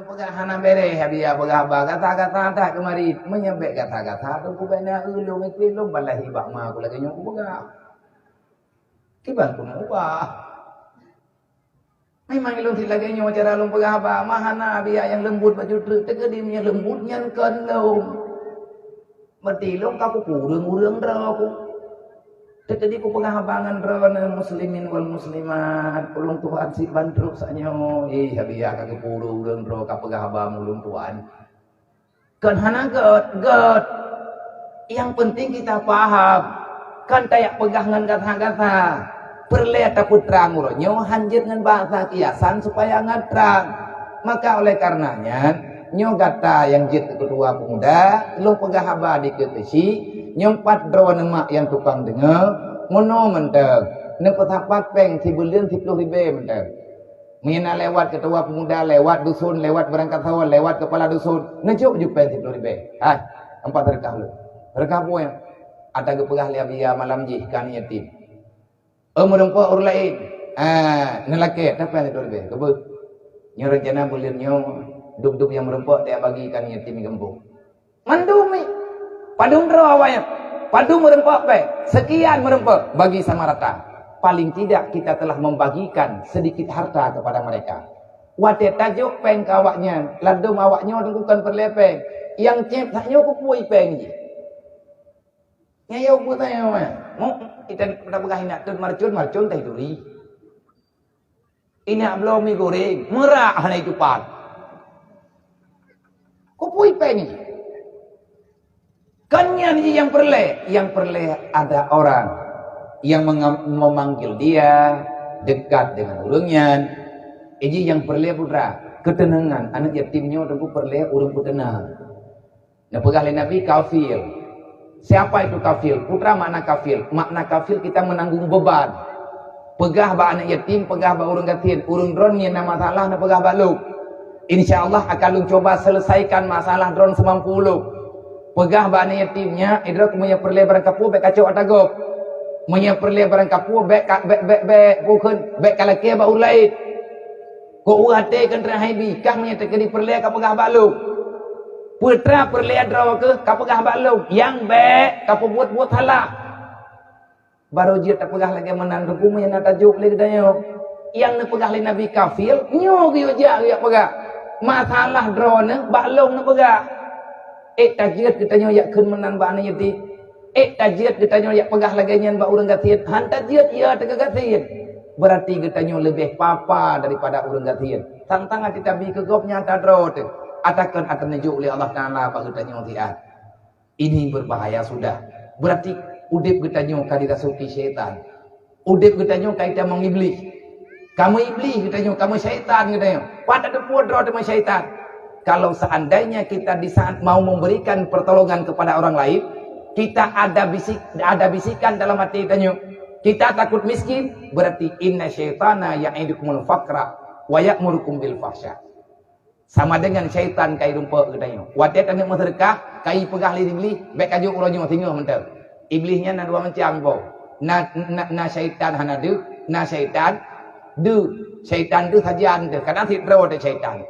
lu pegang hana bere habia begaba kata-kata tak kemari menyebek kata-kata tu ku bena ulung itu lu balahi bak ma aku lagi nyok pegang tiban ku ubah memang ilung lagi nyok cara lu pegang apa mahana habia yang lembut baju tegedimnya lembutnya kan lu mati lu kau kurang-kurang dah aku jadi ku pengabangan rawan muslimin wal muslimat ulung Tuhan si bantu sanyo habia kagak puluh ulung ro ka pengabang ulung Tuhan kan hana god yang penting kita paham kan tayak pegangan kata-kata perlihat putra nguronyo hanjir dengan bahasa kiasan supaya ngatrang maka oleh karenanya nyo kata yang jit kedua pemuda lu pegahaba di ketesi nyompat drawan emak yang tukang dengar ngono menteng ne petapat peng si bulian 10 ribu menteng mina lewat ketua pemuda lewat dusun lewat berangkat sawah lewat kepala dusun ngejuk juk peng 10 ribu empat rekah lu rekah po yang ada gepegah liabia malam jih kan yatim merempa ur lain nelake tapi yang 10 ribu kebe nyo rencana bulian nyo duk-duk yang merempa dia bagikan yatim gembung mandumi padung draw awalnya padung merempak baik sekian merempak bagi sama rata paling tidak kita telah membagikan sedikit harta kepada mereka wadah tajuk peng kawaknya ladum awaknya bukan perlepeng yang cep taknya aku puai peng je nyayau putanya kita pernah pegang nak tun marcun teh duri ini belum mie goreng merah hanya itu pan aku puai peng je Kannya yang perle ada orang yang memanggil dia dekat dengan ulungnya. Ini yang perle putra ketenangan anak yatimnya tentu perle urung ketenang. Nah pegawai Nabi kafir. Siapa itu kafir? Putra makna kafir. Makna kafir kita menanggung beban. Pegah ba anak yatim, pegah ba urung yatim, urung dron ni nama masalah na pegah ba lu. Insyaallah akan lu coba selesaikan masalah dron semampu lu. Pegah bana yatimnya idrak punya perle barang kapu bek kacau atagop punya perle barang kapu bek bukan bek kalake ba ulait ko uate kan rahibi kah punya tekedi perle ka pegah balu putra perle adraw ke ka pegah balu yang bek ka buat halak baru dia tak pegah lagi menang ruku punya natajuk le dayo yang ne pegah le nabi kafir nyo ge ja ya pegah masalah drone baklong ne pegah tajiat kita yak kun menan ba ana yati tajiat kita yak pegah lagi nyan ba urang gatian han tajiat ya tega gatian berarti kita lebih papa daripada urang gatian tantang kita bi ke gop nyata dro tu atakan atane juk oleh Allah taala ba kita tiat ini berbahaya sudah berarti udip kita kadita suki syaitan udip kita kaita mengiblis kamu iblis kita kamu syaitan kita pada depu dro sama syaitan. Kalau seandainya kita di saat mau memberikan pertolongan kepada orang lain, kita ada bisikan dalam hati kita takut miskin, berarti inna syaitana ya'idukumul faqra wa ya'murukum bil fahsya. Sama dengan syaitan kai rumpa katanya. Wadah tanya sedekah, kai pegah li bek kaju uronyo tinggal mentel. Iblisnya na dua macam po. Na syaitan hanadu, na syaitan du. Syaitan tu sajian tu, kadang tidro de syaitan.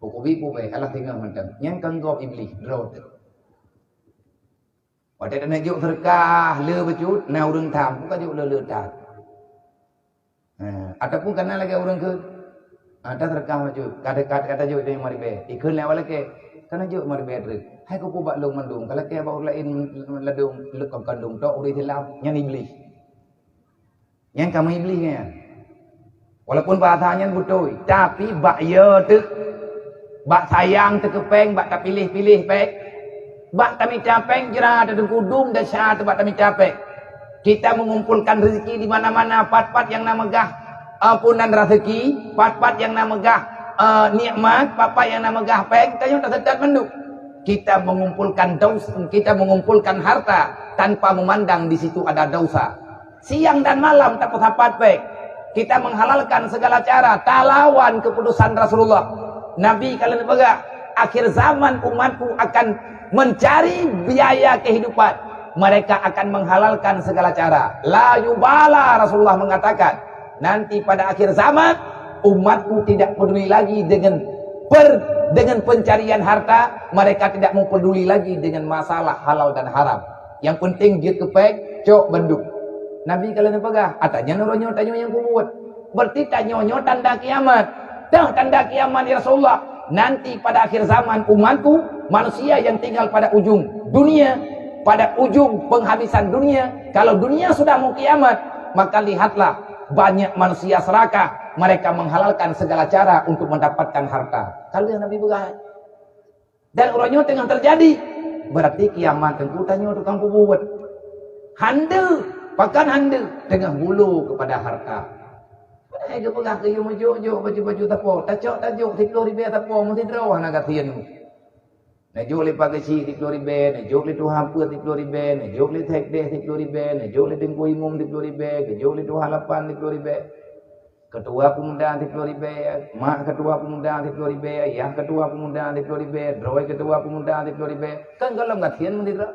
Bukubi pube alah tinggal macam yang kanggop iblis drone. Pada nak juk sedekah le becut na urang tham bukan juk le dah. Ataupun kena lagi orang ke ada sedekah maju kata juk yang mari be. Ikun lewat lagi kena juk mari be drek. Hai ko bak long mandung kalau ke bau lain ladung lekong kandung tok uri hilang yang iblis. Yang kamu iblisnya. Walaupun bahasanya betul tapi bak ya tu bak sayang tekepeng bak tak pilih-pilih pek bak kami capeng jera ada kudum dan syah bak kami capek kita mengumpulkan rezeki di mana-mana pat-pat yang nama gah ampunan rezeki pat-pat yang nama gah nikmat papa yang nama gah peng kita tak sedar menduk kita mengumpulkan dosa kita mengumpulkan harta tanpa memandang di situ ada dosa siang dan malam tak papat pek kita menghalalkan segala cara tak lawan keputusan Rasulullah Nabi kalian pegang akhir zaman umatku akan mencari biaya kehidupan mereka akan menghalalkan segala cara la yubala Rasulullah mengatakan nanti pada akhir zaman umatku tidak peduli lagi dengan dengan pencarian harta, mereka tidak mau peduli lagi dengan masalah halal dan haram. Yang penting dia kepek, cok benduk. Nabi kalau nepagah, atanya nuronyo tanyo yang kubuat. Berarti tanyonyo tanda kiamat. Dah tanda kiamat ya Rasulullah. Nanti pada akhir zaman umatku, manusia yang tinggal pada ujung dunia, pada ujung penghabisan dunia. Kalau dunia sudah mau kiamat, maka lihatlah banyak manusia serakah. Mereka menghalalkan segala cara untuk mendapatkan harta. Kalau yang Nabi berkata, dan orangnya tengah terjadi, berarti kiamat tentu tanya tukang buat. Handel, pakan handel tengah bulu kepada harta. Dia pegang ke you majuk baju tapo, tacok tajuk 10 ribu tapo mesti draw nak katian. Nah jok le pakai si 10 ribu, nah jok le tu hampir 10 ribu, nah jok le tek deh 10 ribu, nah jok le tengku imum 10 ribu, jok le tu halapan 10 ribu. Ketua pemuda 10 ribu, mak ketua pemuda 10 ribu, yang ketua pemuda 10 ribu, droi ketua pemuda 10 ribu. Kan kalau katian mesti draw.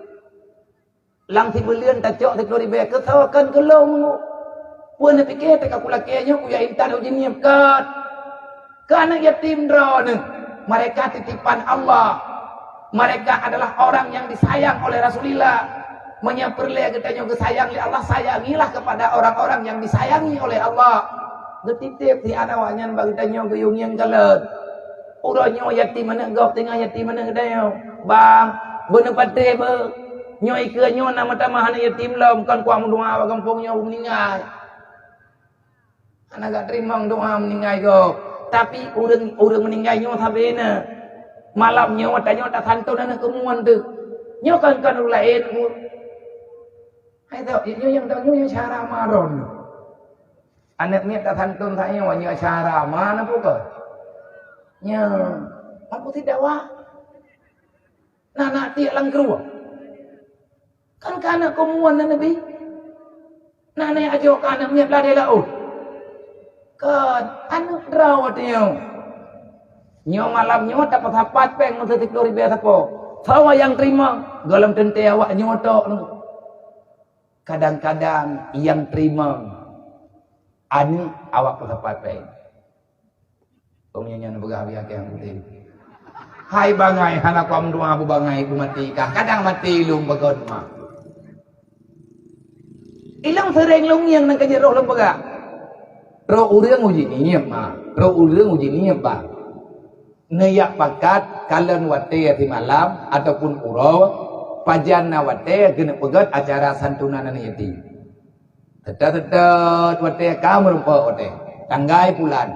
Lang si belian tacok 10 ribu, ketawakan kelong. Puan nak fikir tak aku lakinya ku ya intan uji niapkan. Karena yatim drone. Mereka titipan Allah. Mereka adalah orang yang disayang oleh Rasulullah. Menyaperle katanya kesayang oleh Allah, sayangilah kepada orang-orang yang disayangi oleh Allah. Getitip di anawanya bagi tanya guyung yang kalet. Urangnya yatim mana gop tengah yatim mana kedaya. Bang, bener pate be. Nyoi ke nyo nama tamahan yatim lom kan kuang doa kampungnya meninggal. Anak gak terima doa meninggal kau. Tapi orang meninggal nyo sabena. Malam nyo tanya tak santun anak kemuan tu. Nyo kan lain. Hai tahu nyo yang tahu nyo cara maron. Anak ni tak santun saya nyo cara mana pun. Nyo aku tidak wah. Nak tiak lang keruah. Kan kana kemuan Nabi. Nana ajo kana miat lah dia laut. Kan anak rawat nyo. Nyo malam nyo dapat hapat peng mesti 10 ribu sapo. Sawa yang terima dalam tente awak nyo tok. Kadang-kadang yang terima ani awak dapat peng. Pemnyanyian bergawi akeh yang putih. Hai bangai anak kam doa bu bangai bu mati kah. Kadang mati lum bagon mak. Ilang sering lung yang nang kaje roh lembaga. Roh urang uji niat mah. Roh urang uji niat bah. Neyak pakat kalian wate di malam ataupun uro pajana wate kena pegat acara santunan yatim. Tetet wate kamu rupa wate. Tanggai pulan.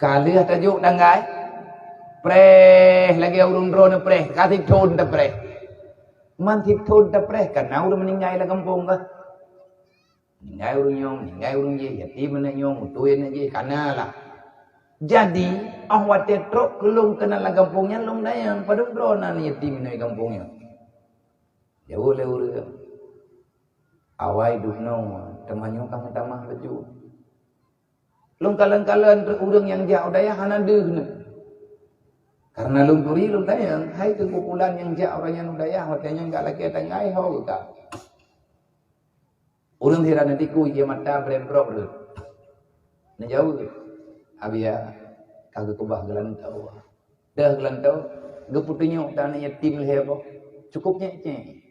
Kali tajuk tanggai. Preh lagi urun drone preh kasih tun ta preh. Man tun ta preh karena udah meninggal lah kampung kah. Meninggal urung je, yatim mana nyong, utuin aja, karena lah. Jadi, awak tetrok kelung kenal lah kampungnya, long dayang, padung drona ni yatim mana kampungnya. Jauh le urang. Awai hidup nong, temannya kamu tamah baju. Long kalan-kalan urang yang jauh dayang, hana deh. Karena long turi long dayang, hai kekumpulan yang jauh orangnya long dayang, waktunya enggak lagi tengai ho ka. Urang hira nanti ku ia mata bremprok tu. Ni jauh ke? Abia kagak kubah gelantau. Dah gelantau, geputunya tanah yatim leh apa? Cukupnya ce.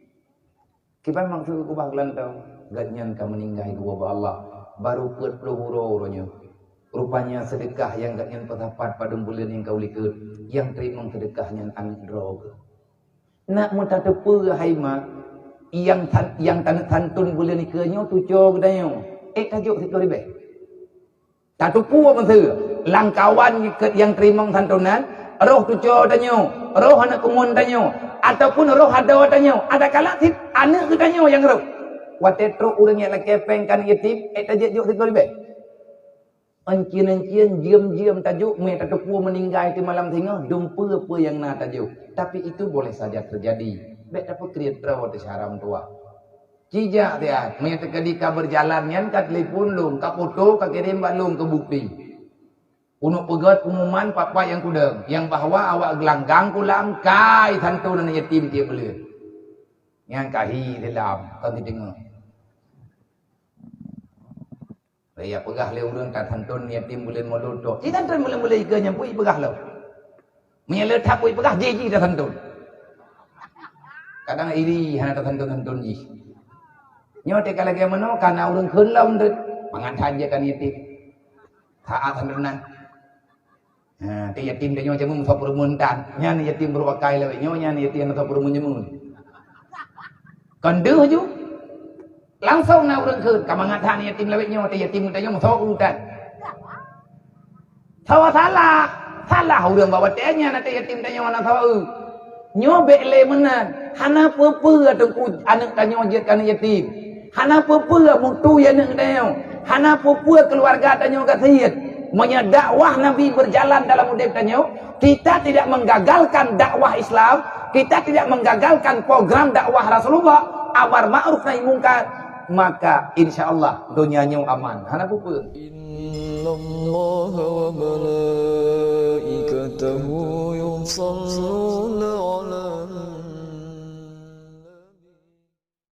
Kipan maksud kubah gelantau, ganyan ka meninggal gua Allah. Baru 40 huro ronya. Rupanya sedekah yang ganyan petapat padung bulan yang kau likut, yang terima sedekahnya anak drog. Nak muta tepu haima. Yang tantun bulan ni kenyo tujuh kedanyo. Tajuk 10 ribu. Tak tupu apa tu? Langkawan yang terima santunan, roh tujuh danyo, roh anak kumun danyo, ataupun roh ada danyo. Ada kala anak danyo yang roh. Watetro urang yang laki pengkan yatim, tajuk 10 ribu. Encien-encien diam-diam tajuk, tak tupu meninggal di malam tengah, dumpa apa yang nak tajuk. Tapi itu boleh saja terjadi. Baik dapat kriat terawat di haram tua. Cijak dia, menyata ketika berjalannya kat telefon lum, kat foto, kat kirim balum ke bukti. Unuk pegat pengumuman papa yang kudang, yang bahwa awak gelanggang kulang kai santu dan yatim dia beli. Yang kahi dalam kan didengar. Ya pegah le urang kat hantun yatim bulan maulud tu. Ji hantun boleh ke nyampui pegah le. Menyele thapui pegah ji dah hantun. Kadang iri hana kat hantun ji. Nyo te kala ge mano kana urang keun laun deut mangan saja kan yatim. Taat hantunan. Nah, te yatim de nyo jamu sa perumun tan. Nya ni yatim berwakai le nyo nya ni yatim sa perumun jamu. Còn đưa chứ langsung na urang keun ka mangathan yatim lewet nyo te yatim te nyo so urutan sawa salah urang bawa te nya na te yatim te nyo na sawa nyo be le menan hana peu atau ku anak te nyo jet kana yatim hana peu mung tu ya nek te nyo hana peu keluarga te nyo ka siet monya dakwah nabi berjalan dalam udip te nyo kita tidak menggagalkan dakwah Islam kita tidak menggagalkan program dakwah Rasulullah amar ma'ruf nahi mungkar maka insyaallah dunianya aman hana pupun innallaha wa malaikatahu yusalluna